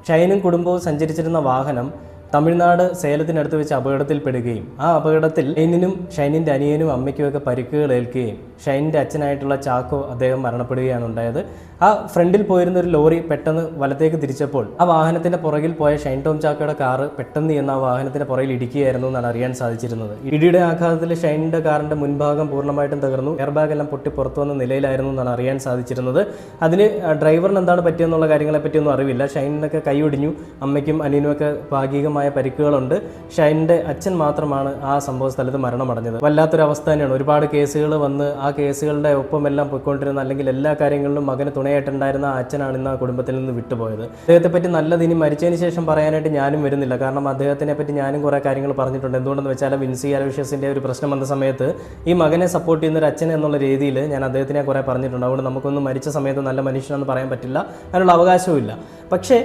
ഷൈനും കുടുംബവും സഞ്ചരിച്ചിരുന്ന വാഹനം തമിഴ്നാട് സേലത്തിനടുത്ത് വെച്ച് അപകടത്തിൽപ്പെടുകയും ആ അപകടത്തിൽ ഷൈനിനും ഷൈനിൻ്റെ അനിയനും അമ്മയ്ക്കുമൊക്കെ പരിക്കുകൾ ഏൽക്കുകയും ഷൈനിൻ്റെ അച്ഛനായിട്ടുള്ള ചാക്കോ അദ്ദേഹം മരണപ്പെടുകയാണ് ഉണ്ടായത്. ആ ഫ്രണ്ടിൽ പോയിരുന്ന ഒരു ലോറി പെട്ടെന്ന് വലത്തേക്ക് തിരിച്ചപ്പോൾ ആ വാഹനത്തിൻ്റെ പുറകിൽ പോയ ഷൈൻ ടോം ചാക്കോയുടെ കാറ് പെട്ടെന്ന് എന്ന് ആ വാഹനത്തിൻ്റെ പുറകിൽ ഇടിക്കുകയായിരുന്നു എന്നാണ് അറിയാൻ സാധിച്ചിരുന്നത്. ഇടിയുടെ ആഘാതത്തിൽ ഷൈനിൻ്റെ കാറിൻ്റെ മുൻഭാഗം പൂർണ്ണമായിട്ടും തകർന്നു. എയർ ബാഗ് എല്ലാം പൊട്ടി പുറത്തു വന്ന നിലയിലായിരുന്നു എന്നാണ് അറിയാൻ സാധിച്ചിരുന്നത്. അതിന് ഡ്രൈവറിന് എന്താണ് പറ്റിയെന്നുള്ള കാര്യങ്ങളെ പറ്റിയൊന്നും അറിവില്ല. ഷൈനിനൊക്കെ കൈയൊടിഞ്ഞു, അമ്മയ്ക്കും അനിയനുമൊക്കെ ഭാഗികമായ പരിക്കുകളുണ്ട്. ഷൈനിൻ്റെ അച്ഛൻ മാത്രമാണ് ആ സംഭവ സ്ഥലത്ത് മരണമടഞ്ഞത്. വല്ലാത്തൊരവസ്ഥ തന്നെയാണ്. ഒരുപാട് കേസുകൾ വന്ന് ആ കേസുകളുടെ ഒപ്പമെല്ലാം പോയിക്കൊണ്ടിരുന്ന, അല്ലെങ്കിൽ എല്ലാ കാര്യങ്ങളിലും മകന് തുണയായിട്ടുണ്ടായിരുന്ന ആ അച്ഛനാണ് ഇന്ന് ആ കുടുംബത്തിൽ നിന്ന് വിട്ടുപോയത്. അദ്ദേഹത്തെ പറ്റി നല്ലത് ഇനി മരിച്ചതിന് ശേഷം പറയാനായിട്ട് ഞാനും വരുന്നില്ല. കാരണം അദ്ദേഹത്തിനെ പറ്റി ഞാനും കുറേ കാര്യങ്ങൾ പറഞ്ഞിട്ടുണ്ട്. എന്തുകൊണ്ടെന്ന് വെച്ചാൽ വിൻസി അലോഷ്യസിൻ്റെ ഒരു പ്രശ്നം വന്ന സമയത്ത് ഈ മകനെ സപ്പോർട്ട് ചെയ്യുന്ന ഒരു അച്ഛൻ എന്നുള്ള രീതിയിൽ ഞാൻ അദ്ദേഹത്തിനെ കുറേ പറഞ്ഞിട്ടുണ്ട്. അതുകൊണ്ട് നമുക്കൊന്നും മരിച്ച സമയത്ത് നല്ല മനുഷ്യനെന്ന് പറയാൻ പറ്റില്ല, അതിനുള്ള അവകാശവും ഇല്ല. പക്ഷേ